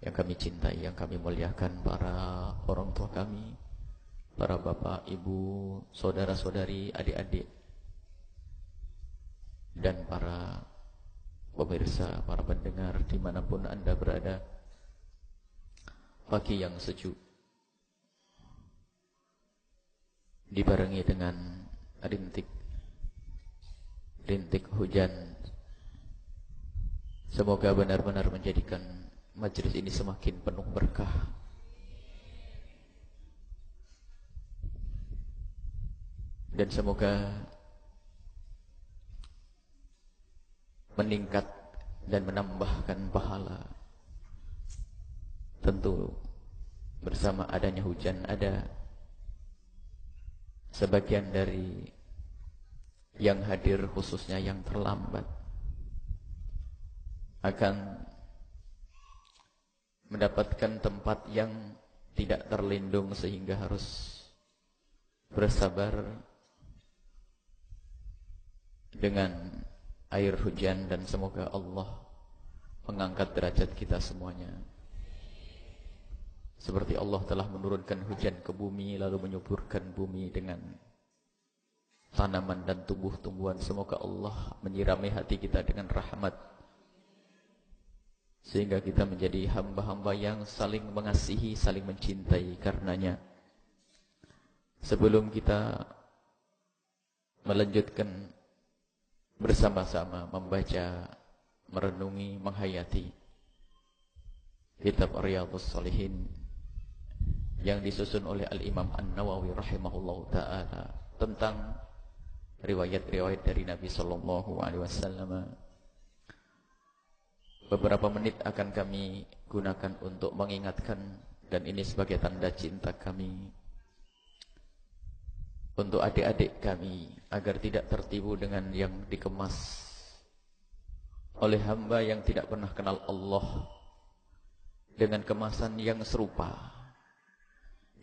yang kami cintai, yang kami muliakan, para orang tua kami, para bapak, ibu, saudara-saudari, adik-adik, dan para pemirsa, para pendengar dimanapun Anda berada. Pagi yang sejuk dibarengi dengan rintik hujan. Semoga benar-benar menjadikan majelis ini semakin penuh berkah. Dan semoga meningkat dan menambahkan pahala. Tentu bersama adanya hujan ada sebagian dari yang hadir, khususnya yang terlambat, akan mendapatkan tempat yang tidak terlindung sehingga harus bersabar dengan air hujan. Dan semoga Allah mengangkat derajat kita semuanya, seperti Allah telah menurunkan hujan ke bumi lalu menyuburkan bumi dengan tanaman dan tumbuh-tumbuhan. Semoga Allah menyirami hati kita dengan rahmat, sehingga kita menjadi hamba-hamba yang saling mengasihi, saling mencintai karenanya. Sebelum kita melanjutkan bersama-sama membaca, merenungi, menghayati kitab Riyadhus Shalihin yang disusun oleh Al-Imam An-Nawawi rahimahullahu ta'ala tentang riwayat-riwayat dari Nabi sallallahu alaihi wasallam, beberapa menit akan kami gunakan untuk mengingatkan, dan ini sebagai tanda cinta kami untuk adik-adik kami, agar tidak tertipu dengan yang dikemas oleh hamba yang tidak pernah kenal Allah dengan kemasan yang serupa,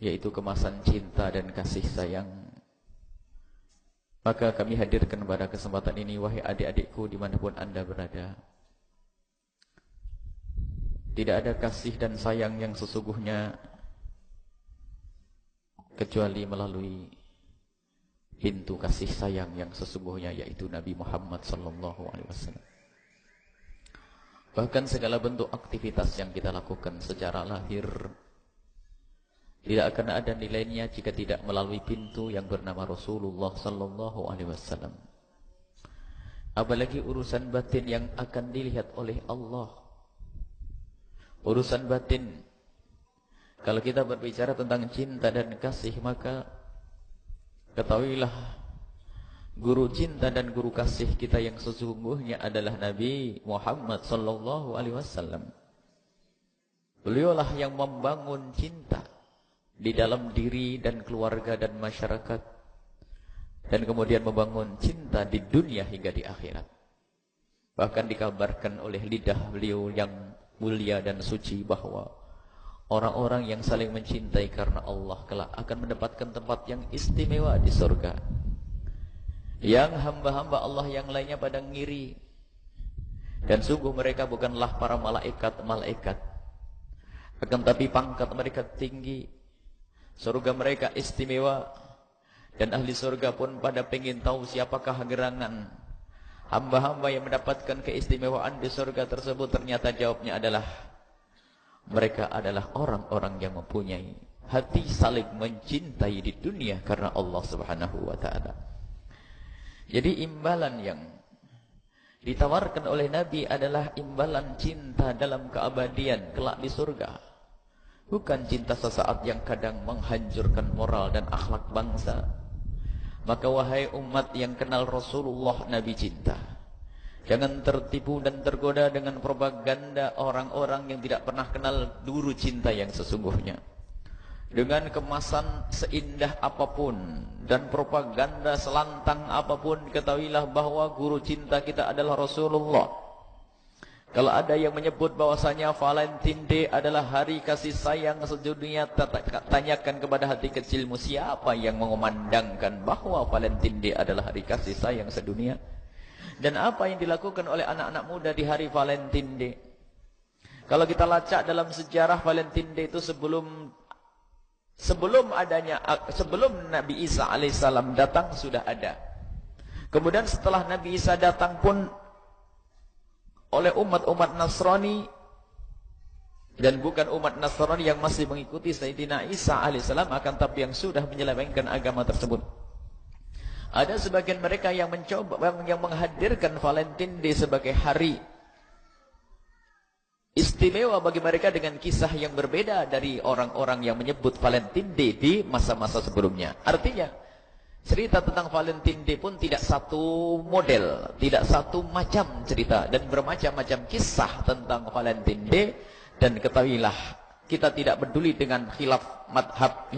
yaitu kemasan cinta dan kasih sayang. Maka kami hadirkan pada kesempatan ini, wahai adik-adikku dimanapun Anda berada, tidak ada kasih dan sayang yang sesungguhnya kecuali melalui pintu kasih sayang yang sesungguhnya, yaitu Nabi Muhammad sallallahu alaihi wasallam. Bahkan segala bentuk aktivitas yang kita lakukan secara lahir tidak akan ada nilainya jika tidak melalui pintu yang bernama Rasulullah sallallahu alaihi wasallam. Apalagi urusan batin yang akan dilihat oleh Allah. Urusan batin, kalau kita berbicara tentang cinta dan kasih, maka ketahuilah guru cinta dan guru kasih kita yang sesungguhnya adalah Nabi Muhammad sallallahu alaihi wasallam. Beliaulah yang membangun cinta di dalam diri dan keluarga dan masyarakat, dan kemudian membangun cinta di dunia hingga di akhirat. Bahkan dikabarkan oleh lidah beliau yang mulia dan suci bahwa orang-orang yang saling mencintai karena Allah kelak akan mendapatkan tempat yang istimewa di surga. Yang hamba-hamba Allah yang lainnya pada ngiri, dan sungguh mereka bukanlah para malaikat, akan tapi pangkat mereka tinggi, surga mereka istimewa, dan ahli surga pun pada pengen tahu siapakah gerangan hamba-hamba yang mendapatkan keistimewaan di surga tersebut. Ternyata jawabnya adalah mereka adalah orang-orang yang mempunyai hati saling mencintai di dunia karena Allah Subhanahu wa ta'ala. Jadi imbalan yang ditawarkan oleh Nabi adalah imbalan cinta dalam keabadian kelak di surga. Bukan cinta sesaat yang kadang menghancurkan moral dan akhlak bangsa. Maka wahai umat yang kenal Rasulullah Nabi cinta, jangan tertipu dan tergoda dengan propaganda orang-orang yang tidak pernah kenal guru cinta yang sesungguhnya. Dengan kemasan seindah apapun dan propaganda selantang apapun, ketahuilah bahwa guru cinta kita adalah Rasulullah. Kalau ada yang menyebut bahwasanya Valentine Day adalah hari kasih sayang sedunia, tanyakan kepada hati kecilmu, siapa yang mengumandangkan bahwa Valentine Day adalah hari kasih sayang sedunia? Dan apa yang dilakukan oleh anak-anak muda di hari Valentine Day? Kalau kita lacak dalam sejarah Valentine Day itu sebelum Nabi Isa alaihissalam datang sudah ada. Kemudian setelah Nabi Isa datang pun oleh umat-umat Nasrani dan bukan umat Nasrani yang masih mengikuti Sayyidina Isa alaihissalam, akan tapi yang sudah menyelewengkan agama tersebut. Ada sebagian mereka yang menghadirkan Valentine Day sebagai hari istimewa bagi mereka dengan kisah yang berbeda dari orang-orang yang menyebut Valentine Day di masa-masa sebelumnya. Artinya, cerita tentang Valentine Day pun tidak satu model, tidak satu macam cerita, dan bermacam-macam kisah tentang Valentine Day. Dan ketahuilah, kita tidak peduli dengan khilaf madhab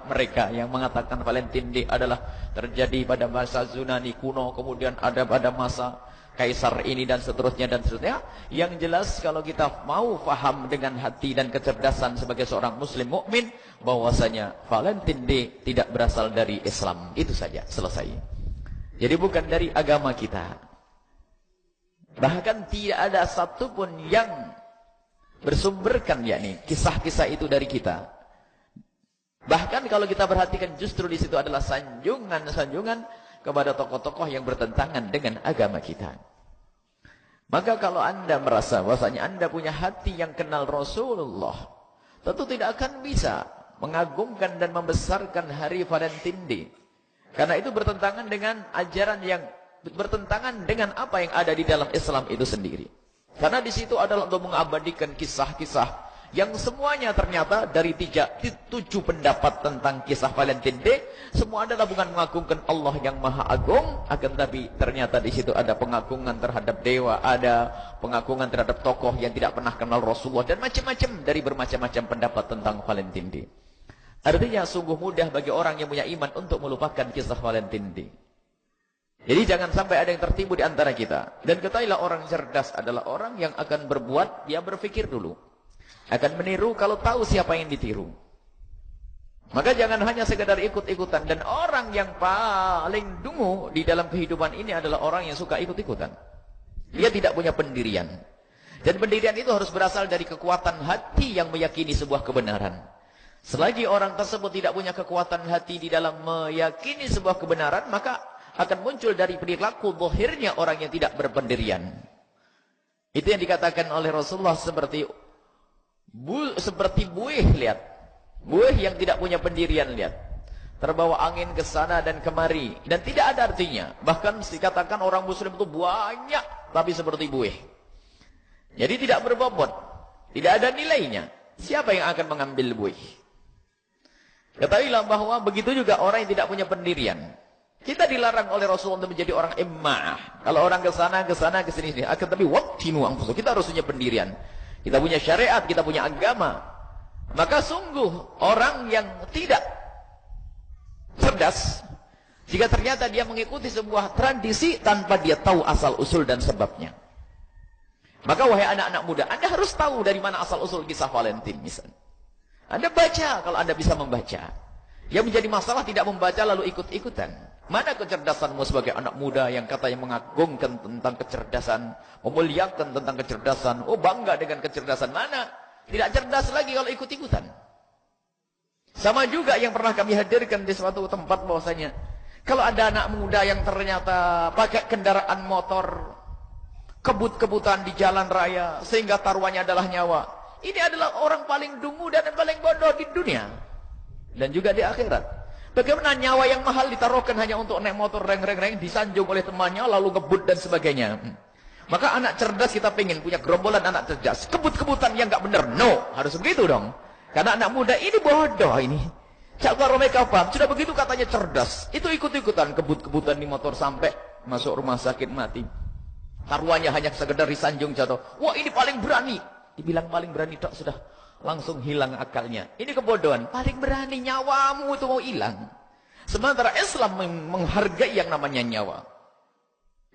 mereka yang mengatakan Valentine Day adalah terjadi pada masa Yunani kuno, kemudian ada pada masa Kaisar ini dan seterusnya dan seterusnya. Yang jelas kalau kita mau faham dengan hati dan kecerdasan sebagai seorang muslim mukmin, bahwasanya Valentine Day tidak berasal dari Islam. Itu saja, selesai. Jadi bukan dari agama kita. Bahkan tidak ada satupun yang bersumberkan yakni kisah-kisah itu dari kita. Bahkan kalau kita perhatikan, justru di situ adalah sanjungan-sanjungan kepada tokoh-tokoh yang bertentangan dengan agama kita. Maka kalau Anda merasa bahwasanya Anda punya hati yang kenal Rasulullah, tentu tidak akan bisa mengagungkan dan membesarkan hari Valentine Day. Karena itu bertentangan dengan ajaran yang bertentangan dengan apa yang ada di dalam Islam itu sendiri. Karena di situ adalah untuk mengabadikan kisah-kisah yang semuanya ternyata dari 7 pendapat tentang kisah Valentine Day, semua adalah bukan mengagungkan Allah yang Maha Agung, akan tapi ternyata di situ ada pengagungan terhadap dewa, ada pengagungan terhadap tokoh yang tidak pernah kenal Rasulullah, dan macam-macam dari bermacam-macam pendapat tentang Valentine Day. Artinya sungguh mudah bagi orang yang punya iman untuk melupakan kisah Valentine Day. Jadi jangan sampai ada yang tertipu di antara kita. Dan ketahuilah, orang cerdas adalah orang yang akan berbuat, dia berpikir dulu. Akan meniru kalau tahu siapa yang ditiru. Maka jangan hanya sekedar ikut-ikutan. Dan orang yang paling dungu di dalam kehidupan ini adalah orang yang suka ikut-ikutan. Dia tidak punya pendirian. Dan pendirian itu harus berasal dari kekuatan hati yang meyakini sebuah kebenaran. Selagi orang tersebut tidak punya kekuatan hati di dalam meyakini sebuah kebenaran, maka akan muncul dari perilaku zahirnya orang yang tidak berpendirian. Itu yang dikatakan oleh Rasulullah seperti buih, lihat. Buih yang tidak punya pendirian, lihat. Terbawa angin ke sana dan kemari. Dan tidak ada artinya. Bahkan dikatakan orang muslim itu banyak, tapi seperti buih. Jadi tidak berbobot. Tidak ada nilainya. Siapa yang akan mengambil buih? Ketahuilah bahwa begitu juga orang yang tidak punya pendirian. Kita dilarang oleh Rasulullah untuk menjadi orang imma'ah. Kalau orang ke sana, ke sini. Akan tapi waktinu anfusakum. Kita harus punya pendirian. Kita punya syariat, kita punya agama. Maka sungguh orang yang tidak cerdas, jika ternyata dia mengikuti sebuah tradisi tanpa dia tahu asal usul dan sebabnya. Maka wahai anak-anak muda, Anda harus tahu dari mana asal usul kisah Valentine misalnya. Anda baca kalau Anda bisa membaca. Yang menjadi masalah tidak membaca lalu ikut-ikutan. Mana kecerdasanmu sebagai anak muda yang katanya mengagungkan tentang kecerdasan, memuliakan tentang kecerdasan, oh bangga dengan kecerdasan, mana? Tidak cerdas lagi kalau ikut-ikutan. Sama juga yang pernah kami hadirkan di suatu tempat bahwasanya, kalau ada anak muda yang ternyata pakai kendaraan motor, kebut-kebutan di jalan raya, sehingga taruhannya adalah nyawa. Ini adalah orang paling dungu dan paling bodoh di dunia. Dan juga di akhirat. Bagaimana nyawa yang mahal ditaruhkan hanya untuk naik motor reng-reng-reng, disanjung oleh temannya, lalu ngebut dan sebagainya. Maka anak cerdas kita pengen punya gerombolan anak cerdas. Kebut-kebutan yang nggak benar. No, harus begitu dong. Karena anak muda ini bodoh ini. Cakap mereka paham. Sudah begitu katanya cerdas. Itu ikut-ikutan kebut-kebutan di motor sampai masuk rumah sakit mati. Taruhannya hanya sekedar disanjung jatuh. Wah ini paling berani. Dibilang paling berani tak sudah. Langsung hilang akalnya. Ini kebodohan. Paling berani nyawamu itu mau hilang. Sementara Islam menghargai yang namanya nyawa.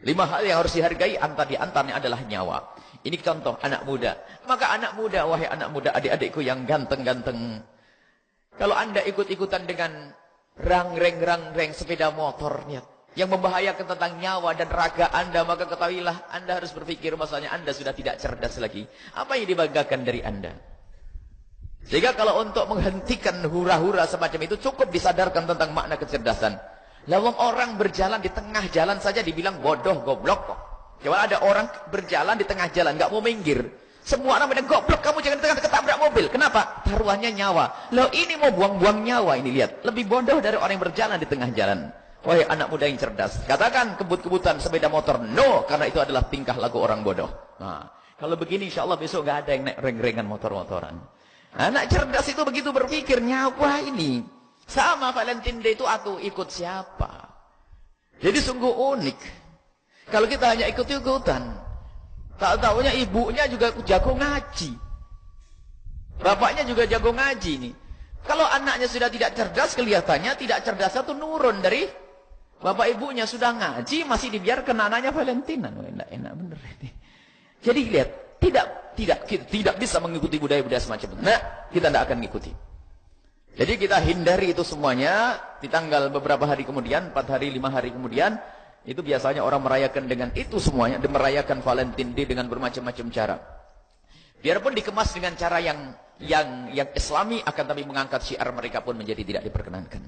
5 hal yang harus dihargai antaranya adalah nyawa. Ini contoh anak muda. Maka anak muda, wahai anak muda, adik-adikku yang ganteng-ganteng. Kalau Anda ikut-ikutan dengan rang-reng sepeda motornya, yang membahayakan tentang nyawa dan raga Anda, maka ketahuilah Anda harus berpikir bahwasanya Anda sudah tidak cerdas lagi. Apa yang dibanggakan dari Anda? Sehingga kalau untuk menghentikan hura-hura semacam itu, cukup disadarkan tentang makna kecerdasan. Lawang orang berjalan di tengah jalan saja dibilang bodoh, goblok kok. Coba ada orang berjalan di tengah jalan, nggak mau minggir. Semua orang bilang, goblok kamu jangan di tengah ketabrak mobil. Kenapa? Taruhannya nyawa. Loh ini mau buang-buang nyawa ini, lihat. Lebih bodoh dari orang yang berjalan di tengah jalan. Wahai anak muda yang cerdas, katakan kebut-kebutan sepeda motor no, karena itu adalah tingkah laku orang bodoh. Nah, kalau begini insya Allah besok gak ada yang naik reng-rengan motor-motoran. Anak cerdas itu begitu berpikir, nyawa ini sama Valentine Day itu aku ikut siapa? Jadi sungguh unik. Kalau kita hanya ikut-ikutan, tak tahunya ibunya juga jago ngaji, bapaknya juga jago ngaji nih. Kalau anaknya sudah tidak cerdas, kelihatannya tidak cerdasnya itu nurun dari bapak ibunya. Sudah ngaji masih dibiarkan anaknya Valentinan. Enak bener ini. Jadi lihat, tidak bisa mengikuti budaya-budaya semacam itu. Nah, kita tidak akan mengikuti. Jadi kita hindari itu semuanya. Di tanggal beberapa hari kemudian, 4 hari, 5 hari kemudian, itu biasanya orang merayakan dengan itu semuanya, dan merayakan Valentine Day dengan bermacam-macam cara. Biarpun dikemas dengan cara yang islami, akan tapi mengangkat syiar mereka pun menjadi tidak diperkenankan.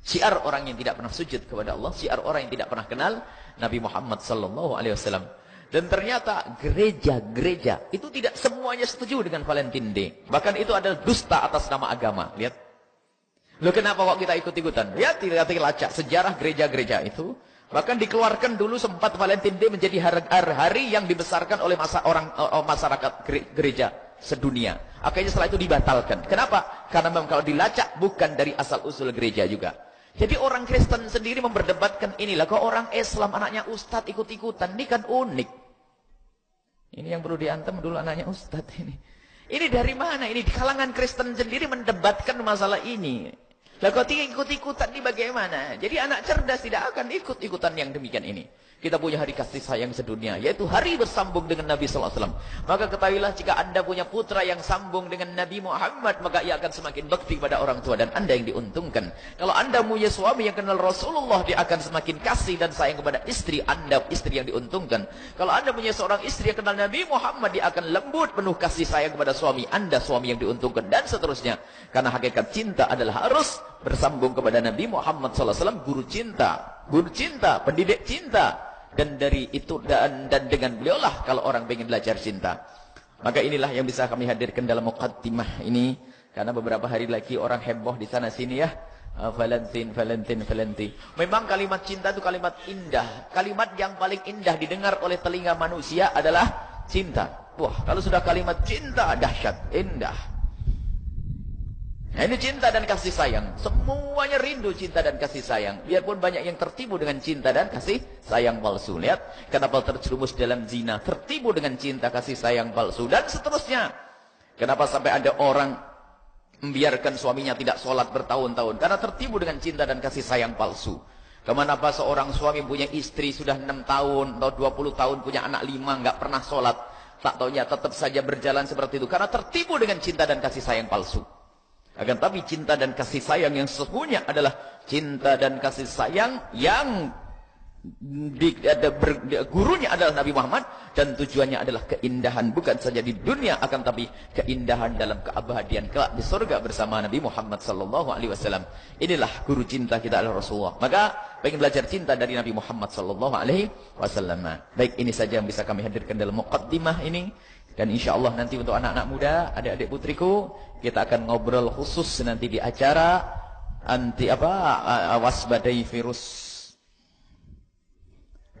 Syiar orang yang tidak pernah sujud kepada Allah, syiar orang yang tidak pernah kenal Nabi Muhammad sallallahu alaihi wasallam. Dan ternyata gereja-gereja itu tidak semuanya setuju dengan Valentine Day. Bahkan itu adalah dusta atas nama agama. Lihat. Loh kenapa kok kita ikut-ikutan? Lihat, tidak lacak sejarah gereja-gereja itu. Bahkan dikeluarkan dulu sempat Valentine Day menjadi hari yang dibesarkan oleh masyarakat gereja sedunia. Akhirnya setelah itu dibatalkan. Kenapa? Karena memang kalau dilacak bukan dari asal-usul gereja juga. Jadi orang Kristen sendiri memperdebatkan inilah. Kok orang Islam anaknya ustadz ikut-ikutan. Ini kan unik. Ini yang perlu diantem dulu anaknya ustadz ini. Ini dari mana? Ini di kalangan Kristen sendiri mendebatkan masalah ini. Lah kok ikut-ikutan ini bagaimana? Jadi anak cerdas tidak akan ikut-ikutan yang demikian ini. Kita punya hari kasih sayang sedunia, yaitu hari bersambung dengan Nabi sallallahu alaihi wasallam. Maka ketahuilah jika Anda punya putra yang sambung dengan Nabi Muhammad, maka ia akan semakin bakti pada orang tua dan Anda yang diuntungkan. Kalau Anda punya suami yang kenal Rasulullah, dia akan semakin kasih dan sayang kepada istri Anda, istri yang diuntungkan. Kalau Anda punya seorang istri yang kenal Nabi Muhammad, dia akan lembut penuh kasih sayang kepada suami Anda, suami yang diuntungkan, dan seterusnya. Karena hakikat cinta adalah harus bersambung kepada Nabi Muhammad sallallahu alaihi wasallam, guru cinta, pendidik cinta. Dan dari itu dan dengan beliaulah kalau orang ingin belajar cinta. Maka inilah yang bisa kami hadirkan dalam muqaddimah ini, karena beberapa hari lagi orang heboh di sana sini ya. Valentine. Memang kalimat cinta itu kalimat indah. Kalimat yang paling indah didengar oleh telinga manusia adalah cinta. Wah, kalau sudah kalimat cinta dahsyat, indah. Nah, ini cinta dan kasih sayang. Semuanya rindu cinta dan kasih sayang. Biarpun banyak yang tertipu dengan cinta dan kasih sayang palsu. Lihat, kenapa terjerumus dalam zina, tertipu dengan cinta kasih sayang palsu, dan seterusnya. Kenapa sampai ada orang membiarkan suaminya tidak sholat bertahun-tahun? Karena tertipu dengan cinta dan kasih sayang palsu. Kemanapun seorang suami punya istri sudah 6 tahun atau 20 tahun, punya anak 5, nggak pernah sholat. Tak taunya tetap saja berjalan seperti itu. Karena tertipu dengan cinta dan kasih sayang palsu. Akan tapi cinta dan kasih sayang yang sesungguhnya adalah cinta dan kasih sayang yang gurunya adalah Nabi Muhammad, dan tujuannya adalah keindahan bukan saja di dunia, akan tapi keindahan dalam keabadian kelak di surga bersama Nabi Muhammad sallallahu alaihi wasallam. Inilah guru cinta kita adalah Rasulullah. Maka pengen belajar cinta dari Nabi Muhammad sallallahu alaihi wasallam. Baik, ini saja yang bisa kami hadirkan dalam muqaddimah ini. Dan insya Allah nanti untuk anak-anak muda, adik-adik putriku, kita akan ngobrol khusus nanti di acara waspadai virus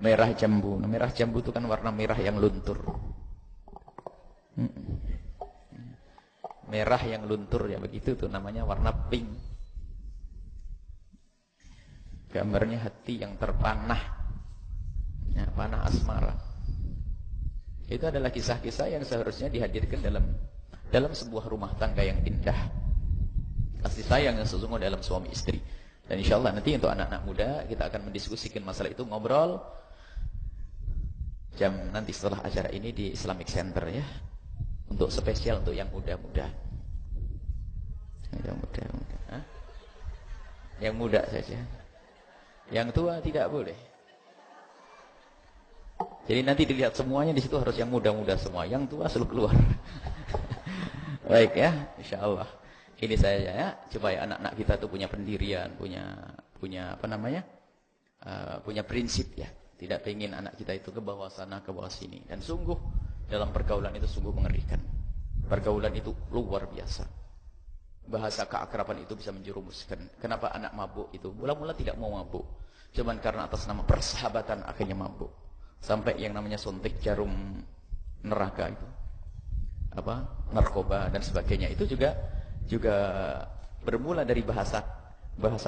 merah jambu. Nah, merah jambu itu kan warna merah yang luntur. Merah yang luntur ya begitu tuh namanya, warna pink. Gambarnya hati yang terpanah. Ya, panah asmara. Itu adalah kisah-kisah yang seharusnya dihadirkan dalam sebuah rumah tangga yang indah. Kasih sayang yang sesungguhnya dalam suami istri. Dan insya Allah nanti untuk anak-anak muda kita akan mendiskusikan masalah itu, ngobrol jam nanti setelah acara ini di Islamic Center ya. Untuk spesial untuk yang muda-muda. Yang muda-muda. Yang muda saja. Yang tua tidak boleh. Jadi nanti dilihat semuanya di situ harus yang muda-muda semua. Yang tua selalu keluar. Baik ya, insya Allah. Ini saya ya, supaya anak-anak kita tuh punya pendirian, punya apa namanya, punya prinsip ya. Tidak pengen anak kita itu ke bawah sana, ke bawah sini. Dan sungguh dalam pergaulan itu sungguh mengerikan. Pergaulan itu luar biasa. Bahasa keakraban itu bisa menjerumuskan. Kenapa anak mabuk itu? Mula-mula tidak mau mabuk. Cuman karena atas nama persahabatan akhirnya mabuk. Sampai yang namanya suntik jarum neraka itu. Apa? Narkoba dan sebagainya. Itu juga bermula dari bahasa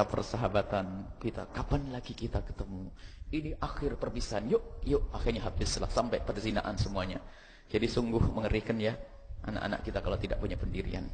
persahabatan kita. Kapan lagi kita ketemu? Ini akhir perpisahan. Yuk, akhirnya habislah sampai perzinaan semuanya. Jadi sungguh mengerikan ya anak-anak kita kalau tidak punya pendirian.